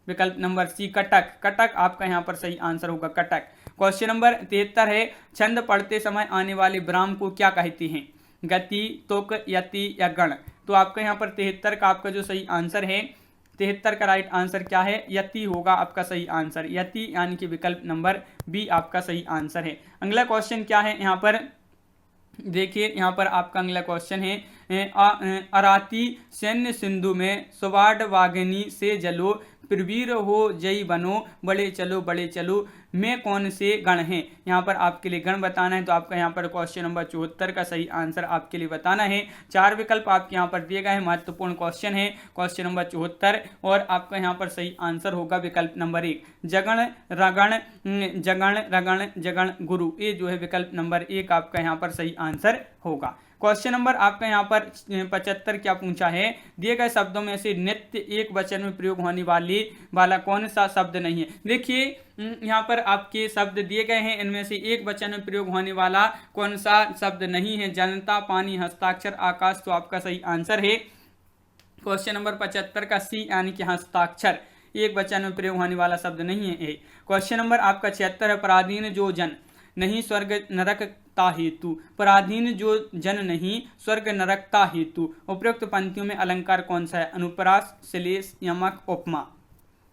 विकल्प नंबर सी कटक, कटक आपका यहाँ पर सही आंसर होगा कटक। क्वेश्चन नंबर 73 है छंद पढ़ते समय आने वाले विराम को क्या कहते हैं, गति, तुक, यति या गण, तो आपका यहाँ पर 73 का आपका जो सही आंसर है 73 का राइट आंसर क्या है, यति होगा आपका सही आंसर, यति यानी कि विकल्प नंबर बी आपका सही आंसर है। अगला क्वेश्चन क्या है यहाँ पर देखिए, यहाँ पर आपका अगला क्वेश्चन है अराती सैन्य सिंधु में सुवाड वागिनी से जलो प्रवीर हो जय बनो बड़े चलो में कौन से गण हैं, यहाँ पर आपके लिए गण बताना है, तो आपका यहाँ पर क्वेश्चन नंबर 74 का सही आंसर आपके लिए बताना है। 4 विकल्प आपके यहाँ पर दिए गए हैं, महत्वपूर्ण क्वेश्चन है क्वेश्चन नंबर 74 और आपका यहाँ पर सही आंसर होगा विकल्प नंबर 1 जगण रगण जगण गुरु, ये जो है विकल्प नंबर 1 आपका यहाँ पर सही आंसर होगा। क्वेश्चन नंबर आपका यहाँ पर 75 क्या पूछा है, दिए गए शब्दों में से नित्य एक वचन में प्रयोग होने वाला कौन सा शब्द नहीं है। देखिए यहाँ पर आपके शब्द दिए गए हैं, इनमें से एक वचन में प्रयोग होने वाला कौन सा शब्द नहीं है, जनता, पानी, हस्ताक्षर, आकाश, तो आपका सही आंसर है क्वेश्चन नंबर 75 का सी यानी कि हस्ताक्षर, एक वचन में प्रयोग होने वाला शब्द नहीं है। क्वेश्चन नंबर आपका 76 है पराधीन जो जन नहीं स्वर्ग नरकता हेतु, पराधीन जो जन नहीं स्वर्ग नरकता हेतु, उपयुक्त पंक्तियों में अलंकार कौन सा है, अनुप्रास, श्लेष, यमक, उपमा।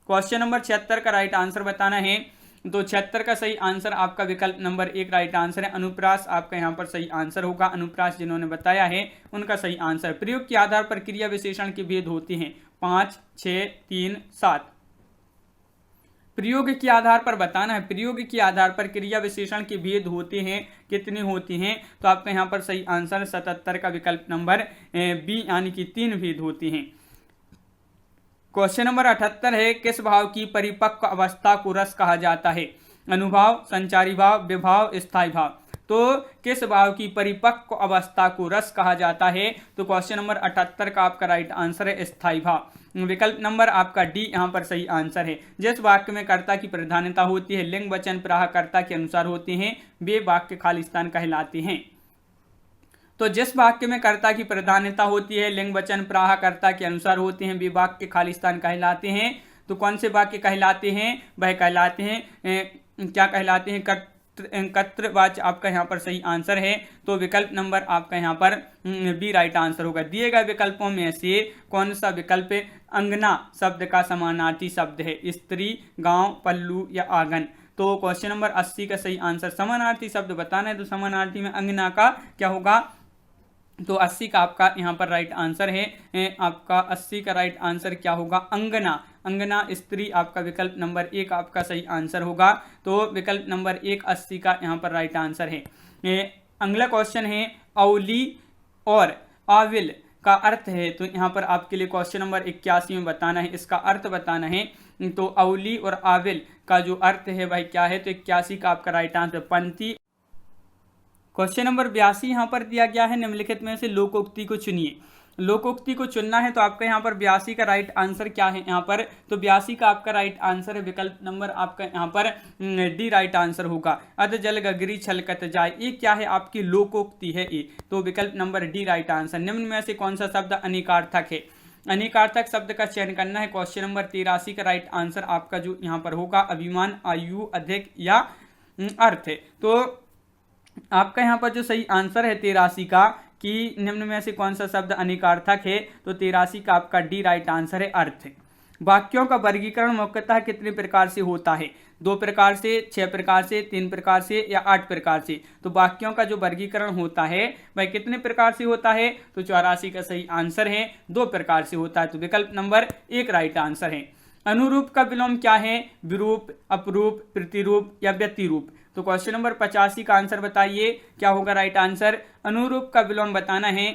क्वेश्चन नंबर 76 का राइट आंसर बताना है, तो 76 का सही आंसर आपका विकल्प नंबर 1 राइट आंसर है, अनुप्रास आपका यहाँ पर सही आंसर होगा। अनुप्रास जिन्होंने बताया है उनका सही आंसर। प्रयोग के आधार पर क्रिया विशेषण के भेद होते हैं 5, 6, 3, 7। प्रयोग के आधार पर बताना है, प्रयोग के आधार पर क्रिया विशेषण के भेद होते हैं, कितने होते हैं, तो आपका यहाँ पर सही आंसर 77 का विकल्प नंबर बी यानी कि 3 भेद होते हैं। क्वेश्चन नंबर 78 है किस भाव की परिपक्व अवस्था को रस कहा जाता है, अनुभाव, संचारी भाव, विभाव, स्थायी भाव, तो किस भाव की परिपक्व अवस्था को रस कहा जाता है, तो क्वेश्चन नंबर 78 का आपका राइट आंसर है स्थायी भाव, विकल्प नंबर आपका डी यहाँ पर सही आंसर है। जिस वाक्य में कर्ता की प्रधानता होती है, लिंग वचन प्राह कर्ता के अनुसार होते हैं, वे वाक्य खालिस्तान कहलाते हैं। तो जिस वाक्य में कर्ता की प्रधानता होती है, लिंग वचन प्राह कर्ता के अनुसार होते हैं, वे वाक्य खालिस्तान कहलाते हैं। तो कौन से वाक्य कहलाते हैं, वह कहलाते हैं क्या कहलाते हैं, कर्तृवाच्य आपका यहाँ पर सही आंसर है, तो विकल्प नंबर आपका यहाँ पर बी राइट आंसर होगा। दिए गए विकल्पों में से कौन सा विकल्प अंगना शब्द का समानार्थी शब्द है, स्त्री, गांव, पल्लू या आंगन, तो क्वेश्चन नंबर 80 का सही आंसर समानार्थी शब्द बताना है, तो समानार्थी में अंगना का क्या होगा, तो 80 का आपका यहाँ पर राइट आंसर है, आपका 80 का राइट आंसर क्या होगा, अंगना, अंगना स्त्री आपका विकल्प नंबर 1 आपका सही आंसर होगा। तो विकल्प नंबर 1 80 का यहाँ पर राइट आंसर है। अगला क्वेश्चन है औली और आविल का अर्थ है, तो यहाँ पर आपके लिए क्वेश्चन नंबर 81 में बताना है, इसका अर्थ बताना है। तो औली और आविल का जो अर्थ है वह क्या है, तो 81 का आपका राइट आंसर पंक्ति। क्वेश्चन नंबर 82 यहाँ पर दिया गया है, निम्नलिखित में से लोकोक्ति को चुनिए। लोकोक्ति को चुनना है तो आपका यहाँ पर 82 का राइट आंसर क्या है यहाँ पर, तो 82 का आपका राइट आंसर है विकल्प नंबर आपका यहाँ पर डी राइट आंसर होगा। अध जल गगरी छलकत जाए, ये क्या है आपकी लोकोक्ति है ये, तो विकल्प नंबर डी राइट आंसर। निम्न में से कौन सा शब्द अनेकार्थक है, अनेकार्थक शब्द का चयन करना है। क्वेश्चन नंबर 83 का राइट आंसर आपका जो यहाँ पर होगा अभिमान, आयु, अधिक या अर्थ है। तो आपका यहाँ पर जो सही आंसर है 83 का कि निम्न में से कौन सा शब्द अनेकार्थक है, तो 83 का आपका डी राइट आंसर है अर्थ। वाक्यों का वर्गीकरण मुख्यतः कितने प्रकार से होता है, 2 प्रकार से, 6 प्रकार से, 3 प्रकार से या 8 प्रकार से। तो वाक्यों का जो वर्गीकरण होता है वह कितने प्रकार से होता है, तो 84 का सही आंसर है 2 प्रकार से होता है, तो विकल्प नंबर 1 राइट आंसर है। अनुरूप का विलोम क्या है, विरूप, अपरूप, प्रतिरूप या व्यतिरूप। तो क्वेश्चन नंबर 85 का आंसर बताइए क्या होगा राइट आंसर, अनुरूप का विलोम बताना है।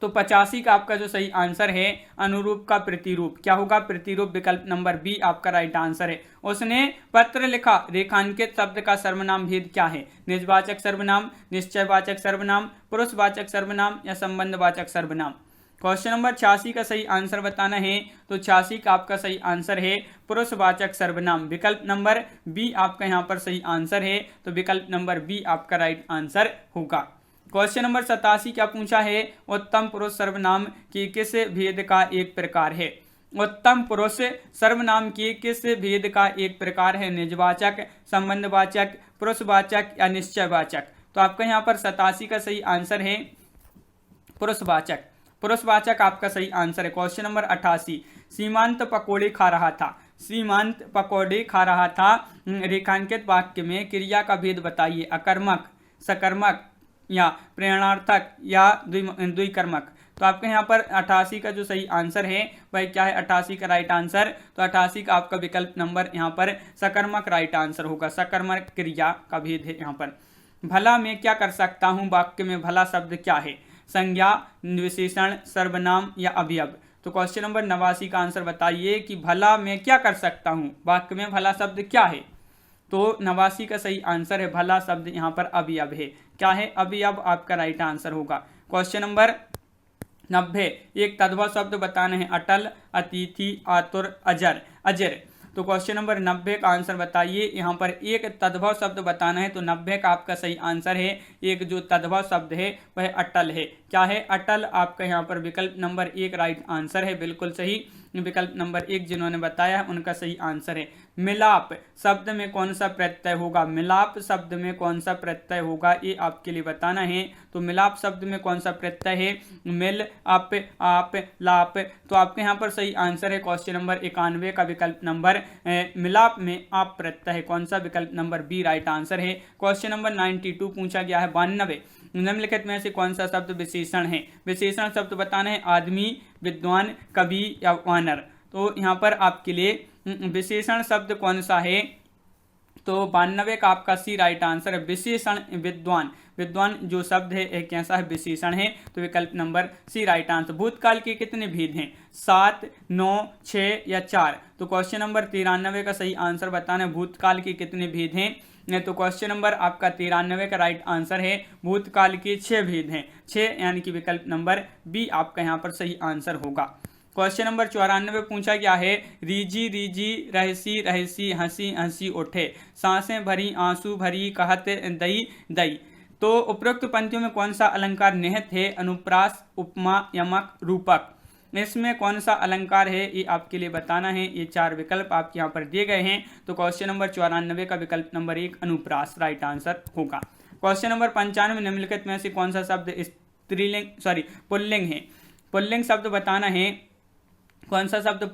तो 85 का आपका जो सही आंसर है अनुरूप का प्रतिरूप, क्या होगा प्रतिरूप, विकल्प नंबर बी आपका राइट आंसर है। उसने पत्र लिखा, रेखांकित शब्द का सर्वनाम भेद क्या है, निजवाचक सर्वनाम, निश्चयवाचक सर्वनाम, पुरुषवाचक सर्वनाम या संबंधवाचक सर्वनाम। क्वेश्चन नंबर 86 का सही आंसर बताना है, तो 86 का आपका सही आंसर है पुरुषवाचक सर्वनाम, विकल्प नंबर बी आपका यहाँ पर सही आंसर है, तो विकल्प नंबर बी आपका राइट आंसर होगा। क्वेश्चन नंबर 87 क्या पूछा है, उत्तम पुरुष सर्वनाम की किस भेद का एक प्रकार है, उत्तम पुरुष सर्वनाम की किस भेद का एक प्रकार है, निजवाचक, संबंधवाचक, पुरुषवाचक या निश्चयवाचक। तो आपका यहाँ पर 87 का सही आंसर है पुरुषवाचक, पुरुषवाचक आपका सही आंसर है। क्वेश्चन नंबर 88 सीमांत पकौड़े खा रहा था, सीमांत पकौड़े खा रहा था रेखांकित वाक्य में क्रिया का भेद बताइए, अकर्मक, सकर्मक या प्रेरणार्थक या द्विकर्मक। तो आपके यहाँ पर 88 का जो सही आंसर है वह क्या है, 88 का राइट आंसर, तो 88 का आपका विकल्प नंबर यहाँ पर सकर्मक राइट आंसर होगा, सकर्मक क्रिया का भेद है यहाँ पर। भला मैं क्या कर सकता हूँ वाक्य में भला शब्द क्या है, संज्ञा, विशेषण, सर्वनाम या अवयव। तो क्वेश्चन नंबर 89 का आंसर बताइए कि भला मैं क्या कर सकता हूँ वाक्य में भला शब्द क्या है, तो 89 का सही आंसर है भला शब्द यहाँ पर अवयव है, क्या है अवयव आपका राइट आंसर होगा। क्वेश्चन नंबर 90 एक तद्भव शब्द बताना है, अटल, अतिथि, आतुर, अजर, अजर। तो क्वेश्चन नंबर 90 का आंसर बताइए, यहाँ पर एक तद्भव शब्द बताना है, तो 90 का आपका सही आंसर है एक जो तद्भव शब्द है वह अटल है, क्या है अटल आपका यहाँ पर विकल्प नंबर 1 राइट आंसर है, बिल्कुल सही, विकल्प नंबर 1 जिन्होंने बताया है उनका सही आंसर है। मिलाप शब्द में कौन सा प्रत्यय होगा, मिलाप शब्द में कौन सा प्रत्यय होगा ये आपके लिए बताना है। तो मिलाप शब्द में कौन सा प्रत्यय है, मिल, आप, लाप। तो आपके यहाँ पर सही आंसर है क्वेश्चन नंबर 91 का विकल्प नंबर मिलाप में आप प्रत्यय है, कौन सा, विकल्प नंबर बी राइट आंसर है। क्वेश्चन नंबर 92 पूछा गया है 92 निम्नलिखित में से कौन सा शब्द विशेषण है, विशेषण शब्द बताना है, आदमी, विद्वान, कवि या वानर। तो यहाँ पर आपके लिए विशेषण शब्द कौन सा है, तो 92 का आपका सी राइट आंसर है विशेषण, विद्वान, विद्वान जो शब्द है एक कैसा है विशेषण है, तो विकल्प नंबर सी राइट आंसर। भूतकाल के कितने भेद हैं, 7, 9, 6 या 4। तो क्वेश्चन नंबर 93 का सही आंसर बताना है भूतकाल के कितने भेद हैं, तो क्वेश्चन नंबर आपका 93 का राइट आंसर है भूतकाल के 6 भेद हैं, 6 यानी कि विकल्प नंबर बी आपका यहाँ पर सही आंसर होगा। क्वेश्चन नंबर 94 पूछा गया है, रीजी रीजी रहसी रहसी हंसी हंसी उठे, सांसें भरी आंसू भरी कहत दई दई। तो उपरोक्त पंक्तियों में कौन सा अलंकार निहित है, अनुप्रास, उपमा, यमक, रूपक। इसमें कौन सा अलंकार है ये आपके लिए बताना है, ये 4 विकल्प आपके यहाँ पर दिए गए हैं। तो क्वेश्चन नंबर 94 का विकल्प नंबर 1 अनुप्रास राइट आंसर होगा। क्वेश्चन नंबर 95 निम्नलिखित में से कौन सा शब्द स्त्रीलिंग पुल्लिंग है, पुल्लिंग शब्द बताना है, कौन सा शब्द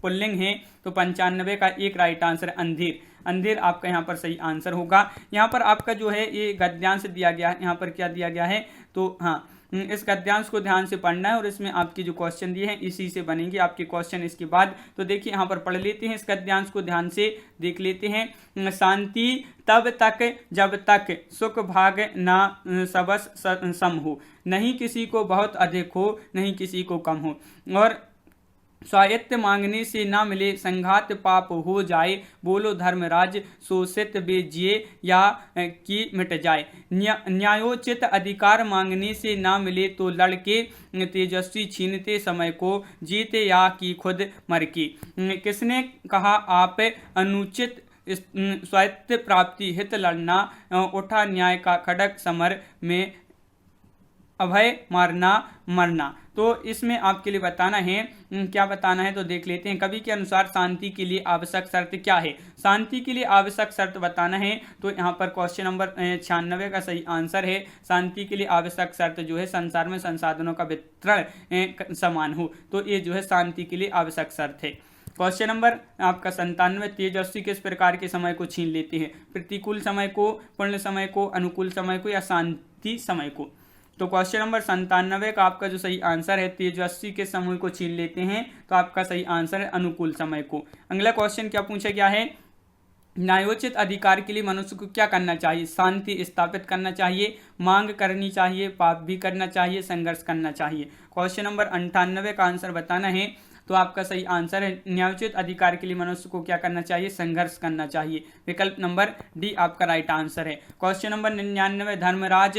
पुल्लिंग है, तो 95 का 1 राइट आंसर अंधेर, अंधेर आपका यहाँ पर सही आंसर होगा। यहाँ पर आपका जो है ये गद्यांश दिया गया है, यहाँ पर क्या दिया गया है, तो हाँ इस गद्यांश को ध्यान से पढ़ना है और इसमें आपकी जो क्वेश्चन दिए हैं इसी से बनेंगे आपके क्वेश्चन इसके बाद। तो देखिए यहाँ पर पढ़ लेते हैं, इस गद्यांश को ध्यान से देख लेते हैं। शांति तब तक जब तक सुख भाग ना सबस सम हो, नहीं किसी को बहुत अधिक हो नहीं किसी को कम हो, और स्वायत्त मांगने से ना मिले संघात पाप हो जाए, बोलो धर्मराज शोषित बेजिए या कि मिट जाए। न्यायोचित अधिकार मांगने से ना मिले तो लड़के तेजस्वी छीनते समय को, जीते या कि खुद मर की। किसने कहा आप अनुचित स्वायत्त प्राप्ति हित लड़ना, उठा न्याय का खड़ग समर में अभय मारना मरना। तो इसमें आपके लिए बताना है, क्या बताना है तो देख लेते हैं। कवि के अनुसार शांति के लिए आवश्यक शर्त क्या है? शांति के लिए आवश्यक शर्त बताना है तो यहाँ पर क्वेश्चन नंबर 96 का सही आंसर है, शांति के लिए आवश्यक शर्त जो है संसार में संसाधनों का वितरण समान हो, तो ये जो है शांति के लिए आवश्यक शर्त है। क्वेश्चन नंबर आपका 97, तेजस्वी किस प्रकार के समय को छीन लेते हैं? प्रतिकूल समय को, पूर्ण समय को, अनुकूल समय को या शांति समय को? तो क्वेश्चन नंबर 97 का आपका जो सही आंसर है, तेजस्वी के समय को छीन लेते हैं, तो आपका सही आंसर है अनुकूल समय को। अगला क्वेश्चन क्या पूछा गया है? न्यायोचित अधिकार के लिए मनुष्य को क्या करना चाहिए? शांति स्थापित करना चाहिए, मांग करनी चाहिए, पाप भी करना चाहिए, संघर्ष करना चाहिए। क्वेश्चन नंबर 98 का आंसर बताना है तो आपका सही आंसर है न्यायोचित अधिकार के लिए मनुष्य को क्या करना चाहिए? संघर्ष करना चाहिए। विकल्प नंबर डी आपका राइट आंसर है। क्वेश्चन नंबर 99, धर्मराज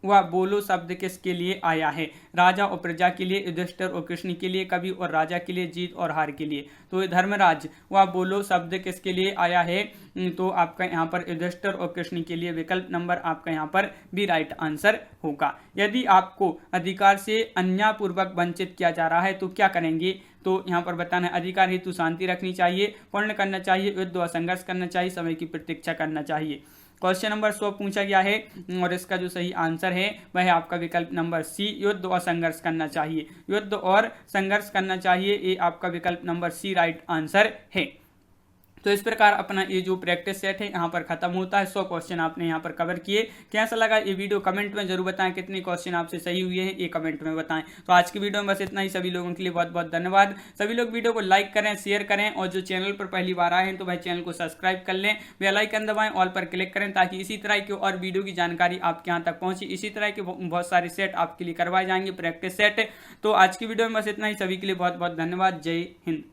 व बोलो शब्द किसके लिए आया है? राजा और प्रजा के लिए, युधिष्ठिर और कृष्ण के लिए, कवि और राजा के लिए, जीत और हार के लिए। तो धर्मराज व बोलो शब्द किसके लिए आया है? तो आपका यहाँ पर युधिष्ठिर और कृष्ण के लिए। विकल्प नंबर आपका यहाँ पर भी राइट आंसर होगा। यदि आपको अधिकार से अन्यायपूर्वक वंचित किया जा रहा है तो क्या करेंगे? तो यहाँ पर बताना है अधिकार हेतु शांति रखनी चाहिए, पूर्ण करना चाहिए, युद्ध और संघर्ष करना चाहिए, समय की प्रतीक्षा करना चाहिए। क्वेश्चन नंबर 100 पूछा गया है और इसका जो सही आंसर है वह है आपका विकल्प नंबर सी, युद्ध और संघर्ष करना चाहिए। युद्ध और संघर्ष करना चाहिए, ये आपका विकल्प नंबर सी राइट आंसर है। तो इस प्रकार अपना ये जो प्रैक्टिस सेट है यहाँ पर खत्म होता है। 100 क्वेश्चन आपने यहाँ पर कवर किए। कैसा लगा ये वीडियो कमेंट में जरूर बताएं, कितने क्वेश्चन आपसे सही हुए हैं ये कमेंट में बताएं। तो आज की वीडियो में बस इतना ही। सभी लोगों के लिए बहुत बहुत धन्यवाद। सभी लोग वीडियो को लाइक करें, शेयर करें और जो चैनल पर पहली बार आए हैं तो वह चैनल को सब्सक्राइब कर लें, बेल आइकन दबाएं, ऑल पर क्लिक करें ताकि इसी तरह की और वीडियो की जानकारी आपके यहाँ तक पहुंचे। इसी तरह के बहुत सारे सेट आपके लिए करवाए जाएंगे, प्रैक्टिस सेट। तो आज की वीडियो में बस इतना ही। सभी के लिए बहुत बहुत धन्यवाद। जय हिंद।